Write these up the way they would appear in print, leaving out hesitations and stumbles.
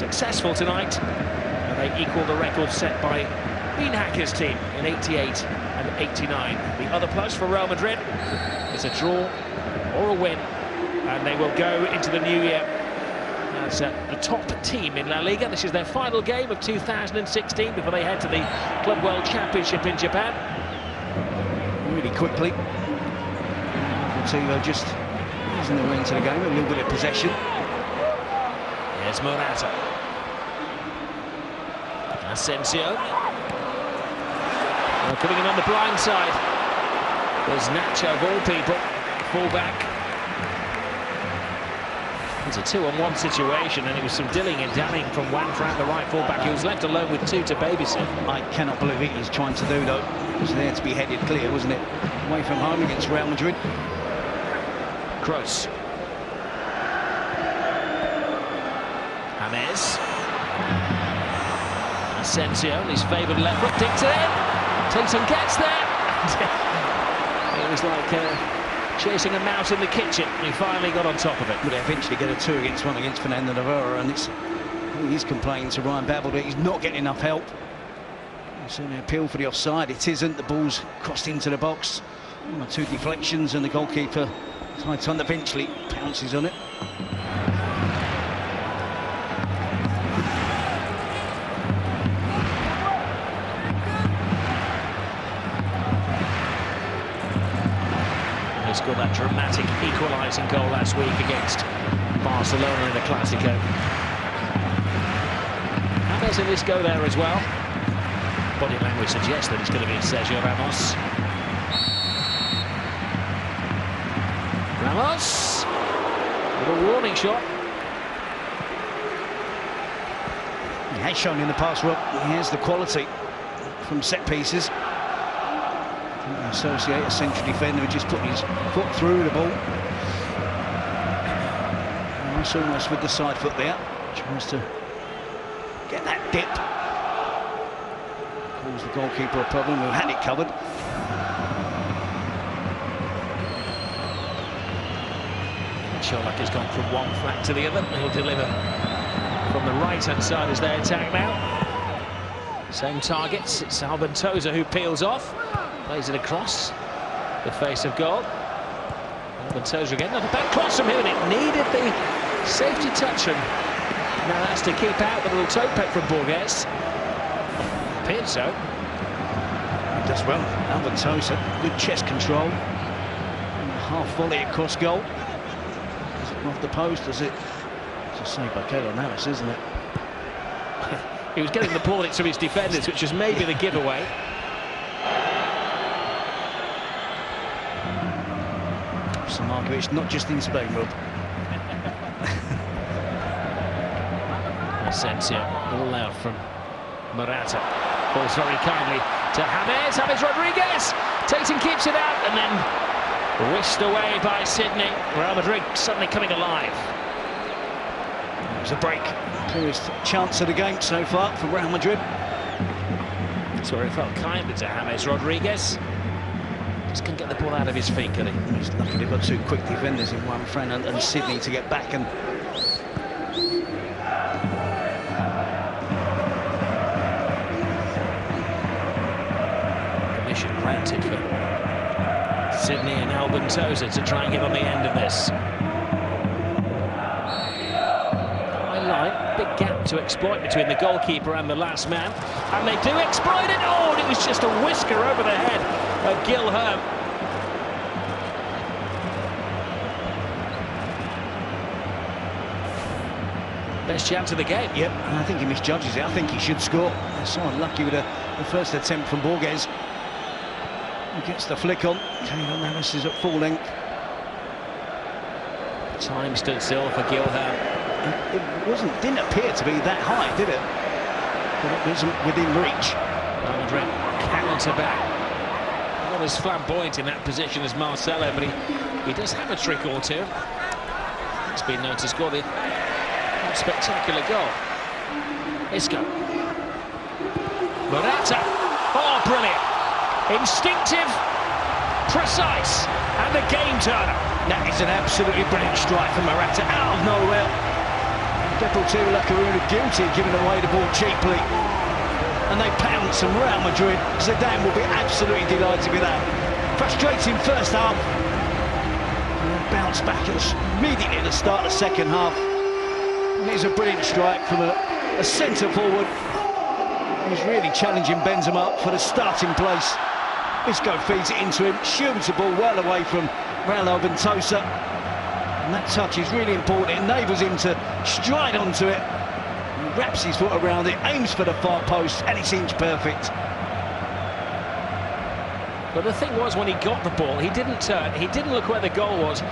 successful tonight, and they equal the record set by Hacker's team in 88 and 89. The other plus for Real Madrid is a draw or a win, and they will go into the new year as the top team in La Liga. This is their final game of 2016 before they head to the Club World Championship in Japan. Really quickly, Deportivo just easing their way into the game, a little bit of possession. Here's Morata. Asensio. Coming in on the blind side. There's Nacho of all people, full-back. It's a 2-on-1 situation, and it was some dilling and dallying from Juan Fran, the right full-back. He was left alone with two to babysit. I cannot believe it he's trying to do, though. It was there to be headed clear, wasn't it? Away from home against Real Madrid. Kroos. James. Asensio, his favoured left foot, dicks it in. Tinson gets there. It was like chasing a mouse in the kitchen. He finally got on top of it. But they eventually get a 2-against-1 against Fernando Navarro, and he's complaining to Ryan Babel that he's not getting enough help. It's an appeal for the offside. It isn't. The ball's crossed into the box. 1 or 2 deflections, and the goalkeeper, Titan, eventually pounces on it. Scored that dramatic equalising goal last week against Barcelona in the Clásico. James in this go there as well. Body language suggests that it's going to be Sergio Ramos. Ramos! With a warning shot. He has shown in the past, Rob, he has the quality from set pieces. Associate a central defender who just put his foot through the ball. It's almost with the side foot there. Tries to get that dip. Calls the goalkeeper a problem. We've had it covered. Sherlock has gone from one flank to the other. He'll deliver from the right-hand side as they attack now. Same targets. It's Albentosa who peels off. Plays it across the face of goal. Albentosa again. Not a bad cross from him, and it needed the safety touch. And now that's to keep out the little toe peck from Borges. Appeared so. He does well. Albentosa, good chest control. And a half volley across goal. Does it off the post? Does it? It's a save by Keylor Navas, isn't it? He was getting the ball into his defenders, which was maybe the giveaway. Some argument, not just in Spain, Rob. Asensio, all out from Morata. Falls very kindly to James Rodriguez. Titan keeps it out and then whisked away by Sydney. Real Madrid suddenly coming alive. It was a break. Clearest chance of the game so far for Real Madrid. That's where it felt kinder to James Rodriguez. Just couldn't get the ball out of his feet, could he? He's lucky they've got 2 quick defenders in Juan Fran and Sydney to get back and... Permission granted for Sydney and Albentosa to try and get on the end of this. High line, big gap to exploit between the goalkeeper and the last man. And they do exploit it! Oh, and it was just a whisker over the head of Gilherm. Best chance of the game. Yep, and I think he misjudges it. I think he should score. They're so unlucky with the first attempt from Borges. He gets the flick on. Keylor Navas is at full length. Time stood still for Gilherm. It didn't appear to be that high, did it? But it wasn't within reach. Madrid counter back. Not as flamboyant in that position as Marcelo, but he does have a trick or two. It's been known to score the spectacular goal. Isco. Morata. Oh, brilliant. Instinctive, precise, and the game turner. That is an absolutely brilliant strike from Morata out of nowhere. Deportivo La Coruna guilty of giving away the ball cheaply. And they pounce on Real Madrid. Zidane will be absolutely delighted with that. Frustrating first half. And then bounce back immediately at the start of the second half. And it's a brilliant strike from a centre forward. He's really challenging Benzema for the starting place. Isco feeds it into him, shields the ball well away from Raul Ventosa. And that touch is really important. It enables him to stride onto it. He wraps his foot around it, aims for the far post, and it's inch perfect. But the thing was, when he got the ball, he didn't turn, he didn't look where the goal was.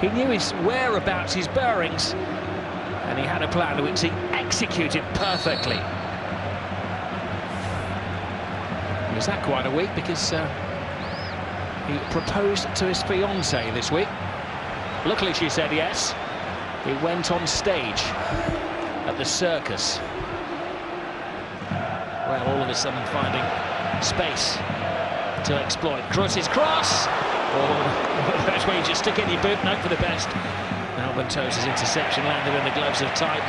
He knew his whereabouts, his bearings, and he had a plan which he executed perfectly. Was that quite a week? Because he proposed to his fiancée this week. Luckily she said yes. He went on stage at the circus. Well, all of a sudden finding space to exploit. Kroos's cross! Oh, that's where you just stick in your boot and hope for the best. Now Ventosa's interception landed in the gloves of Titan.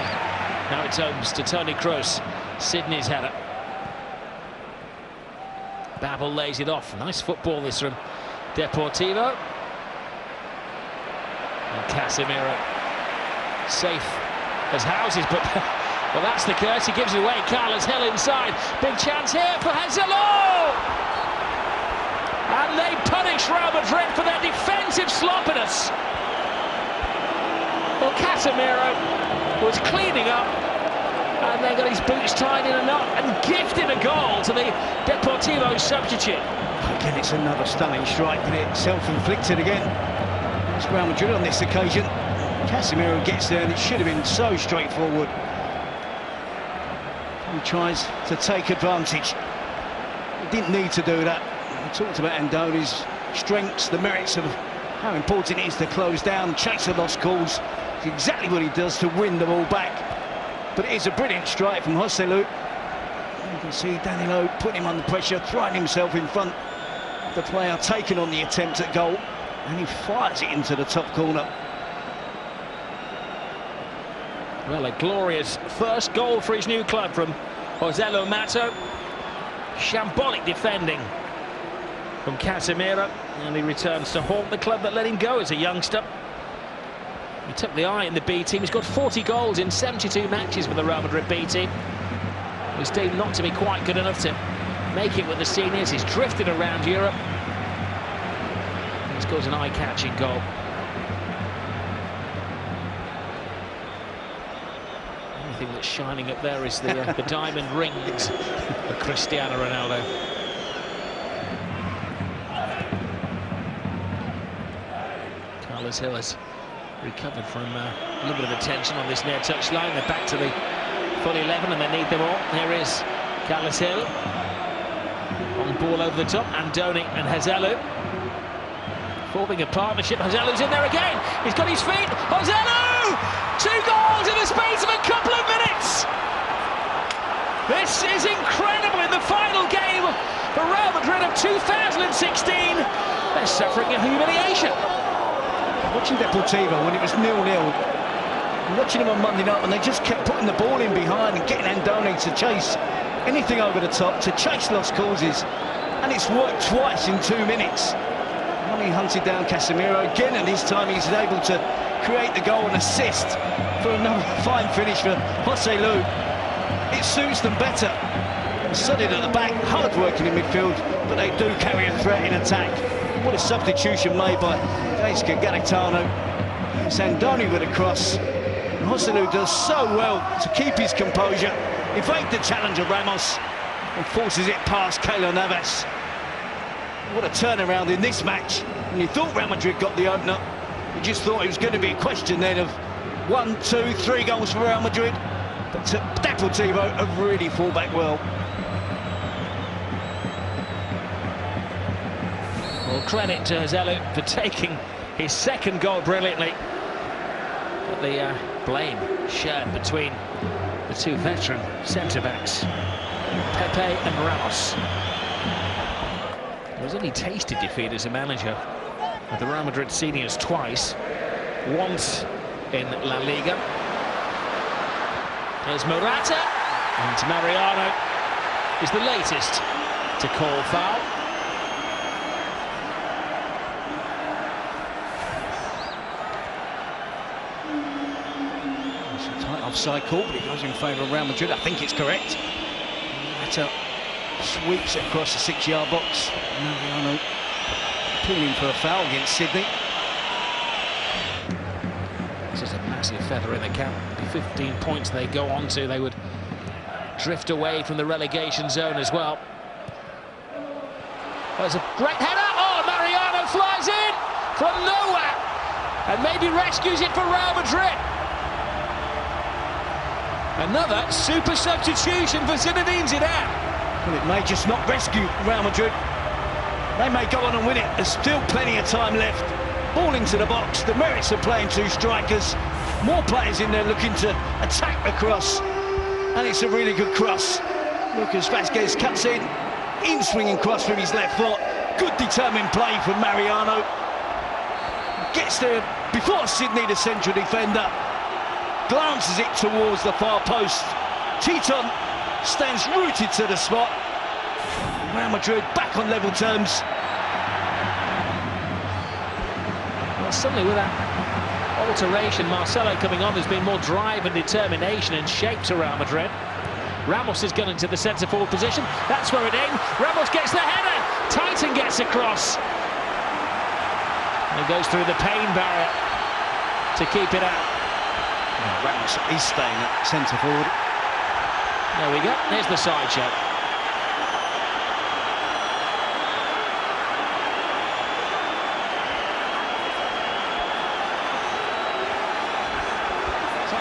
Now it's Holmes to Toni Kroos. Sydney's header. Babel lays it off. Nice football this from Deportivo. And Casemiro, safe as houses, but well, that's the curse. He gives it away. Carlos Hill inside. Big chance here for Hazelo! And they punish Real Madrid for their defensive sloppiness. Well, Casemiro was cleaning up, and they got his boots tied in a knot and gifted a goal to the Deportivo substitute. Again, it's another stunning strike, but it's self-inflicted again. It's Real Madrid on this occasion. Casemiro gets there, and it should have been so straightforward. He tries to take advantage. He didn't need to do that. We talked about Andoni's strengths, the merits of how important it is to close down, chase the lost calls. It's exactly what he does to win the ball back. But it is a brilliant strike from Hazelo. You can see Danilo putting him under pressure, throwing himself in front of the player, taking on the attempt at goal, and he fires it into the top corner. Well, a glorious first goal for his new club from Hazelo Mato. Shambolic defending from Casemiro, and he returns to haunt the club that let him go as a youngster. He took the eye in the B team. He's got 40 goals in 72 matches with the Real Madrid B team. He's deemed not to be quite good enough to make it with the seniors. He's drifted around Europe. He scores an eye-catching goal. The only thing that's shining up there is the diamond rings of Cristiano Ronaldo. Carlos Hill has recovered from a little bit of attention on this near touch line. They're back to the full 11 and they need them all. Here is Carlos Hill on ball over the top. Andoni and Hazelo forming a partnership. Hazelo's in there again. He's got his feet. Hazelo! 2 goals in the space of a couple of minutes. This is incredible in the final game for Real Madrid of 2016. They're suffering a humiliation. Watching Deportivo when it was 0-0, watching them on Monday night when they just kept putting the ball in behind and getting Andoni to chase anything over the top, to chase lost causes, and it's worked twice in 2 minutes. And he hunted down Casemiro again, and this time he's able to create the goal and assist for another fine finish for Hazelo. It suits them better. Solid at the back, hard working in midfield, but they do carry a threat in attack. What a substitution made by Isco Gaetano. It's Andoni with a cross. Hazelo does so well to keep his composure, evade the challenge of Ramos, and forces it past Keylor Navas. What a turnaround in this match. And you thought Real Madrid got the opener. You just thought it was going to be a question then of 1, 2, 3 goals for Real Madrid. But Deportivo have really fought back well. Well, credit to Hazelo for taking his second goal brilliantly. But the blame shared between the 2 veteran centre-backs, Pepe and Ramos. He was only tasted defeat as a manager with the Real Madrid seniors twice, once in La Liga There's Morata, and Mariano is the latest to call foul. It's a tight offside call, but it goes in favour of Real Madrid. I think it's correct. Morata sweeps it across the 6-yard box. Mariano pulling for a foul against Sydney. This is a massive feather in the cap. 15 points they go on to. They would drift away from the relegation zone as well. There's a great header. Oh, Mariano flies in from nowhere and maybe rescues it for Real Madrid. Another super substitution for Zinedine Zidane. Well, it may just not rescue Real Madrid. They may go on and win it. There's still plenty of time left. Ball into the box. The merits of playing two strikers. More players in there looking to attack the cross. And it's a really good cross. Lucas Vazquez cuts in swinging cross with his left foot. Good determined play from Mariano. Gets there before Sydney, the central defender. Glances it towards the far post. Titon stands rooted to the spot. Real Madrid back on level terms. Well, suddenly with that alteration, Marcelo coming on, there's been more drive and determination and shape to Real Madrid. Ramos has gone into the centre forward position. That's where it aimed. Ramos gets the header. Titan gets across. And he goes through the pain barrier to keep it out. Ramos is staying at centre forward. There we go. There's the sideshow.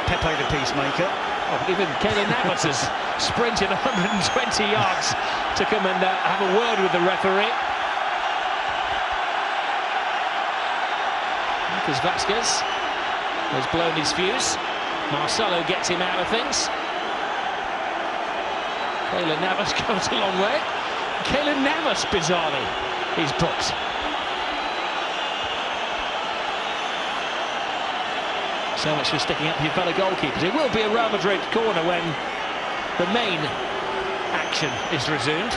Pepe the peacemaker. Oh, even Keylor Navas has sprinted 120 yards to come and have a word with the referee. Lucas Vazquez has blown his fuse. Marcelo gets him out of things. Keylor Navas goes a long way. Keylor Navas, bizarrely, is booked. So much for sticking up for your fellow goalkeepers. It will be a Real Madrid corner when the main action is resumed.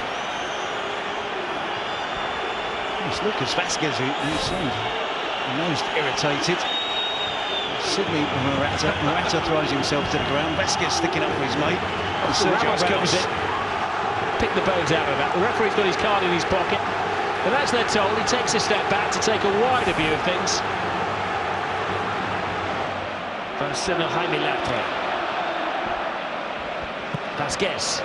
It's Lucas Vazquez who seemed the most irritated. Sydney Morata. Morata throws himself to the ground. Vazquez sticking up for his mate. And Ramos comes in. Pick the bones out of that. The referee's got his card in his pocket. But as they're told, he takes a step back to take a wider view of things. Marcelo Jaime Latre. Vazquez.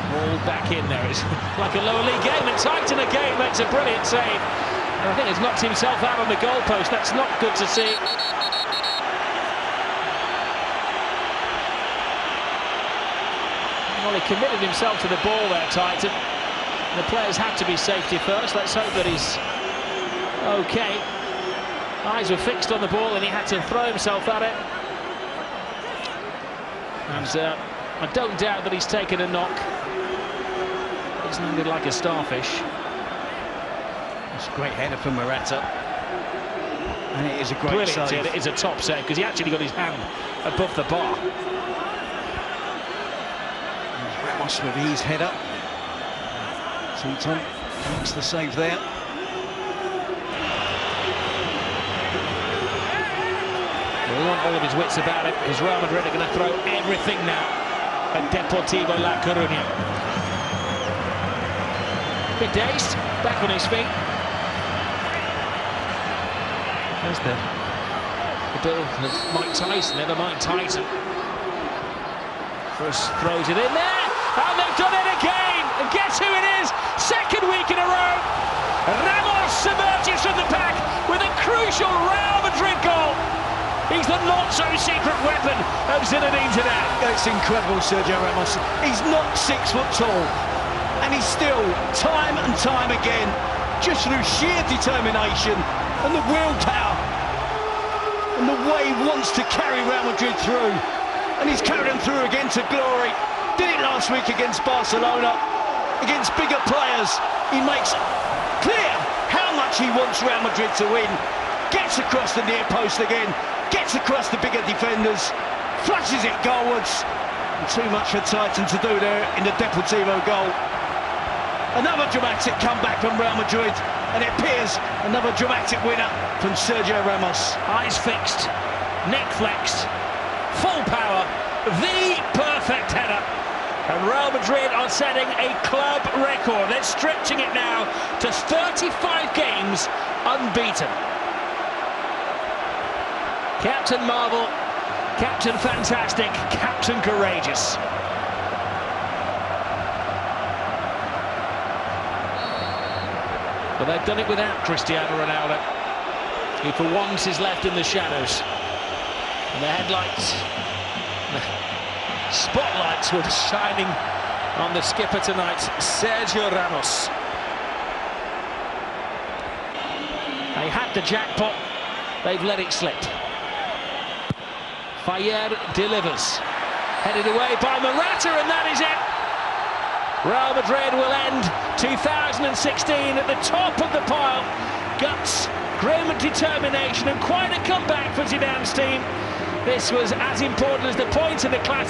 Ball back in there. It's like a lower league game, and Titan again makes a brilliant save. And I think he's knocked himself out on the goalpost. That's not good to see. Well, he committed himself to the ball there, Titan. The players had to be safety first. Let's hope that he's okay. Eyes were fixed on the ball and he had to throw himself at it. And I don't doubt that he's taken a knock. He's landed like a starfish. It's a great header from Morata. And it is a great save. It is a top save because he actually got his hand above the bar. Ramos with his header. Titon makes the save there. Well, he wants all of his wits about it because Real Madrid are going to throw everything now at Deportivo La Coruna. Bit dazed, back on his feet. There's the bill of Mike Tyson, never Mike Tyson. First throws it in there, and they've done it again! And guess who it is? Second week in a row! Ramos emerges from the pack with a crucial Real Madrid goal! He's the not-so-secret weapon of Zinedine Zidane. It's incredible, Sergio Ramos. He's not 6 foot tall, and he's still, time and time again, just through sheer determination and the willpower and the way he wants to carry Real Madrid through. And he's carried them through again to glory. Did it last week against Barcelona. Against bigger players, he makes clear how much much he wants Real Madrid to win. Gets across the near post again, gets across the bigger defenders, flushes it goalwards. And too much for Titan to do there in the Deportivo goal. Another dramatic comeback from Real Madrid, and it appears another dramatic winner from Sergio Ramos. Eyes fixed, neck flexed, full power, the perfect header. And Real Madrid are setting a club record. They're stretching it now to 35 games unbeaten. Captain Marvel, Captain Fantastic, Captain Courageous. But they've done it without Cristiano Ronaldo, who for once is left in the shadows. And the headlights, the spotlights were shining on the skipper tonight, Sergio Ramos. They had the jackpot, they've let it slip. Fayer delivers, headed away by Morata, and that is it. Real Madrid will end 2016 at the top of the pile. Guts, grim determination, and quite a comeback for Zidane's team. This was as important as the point in the classic.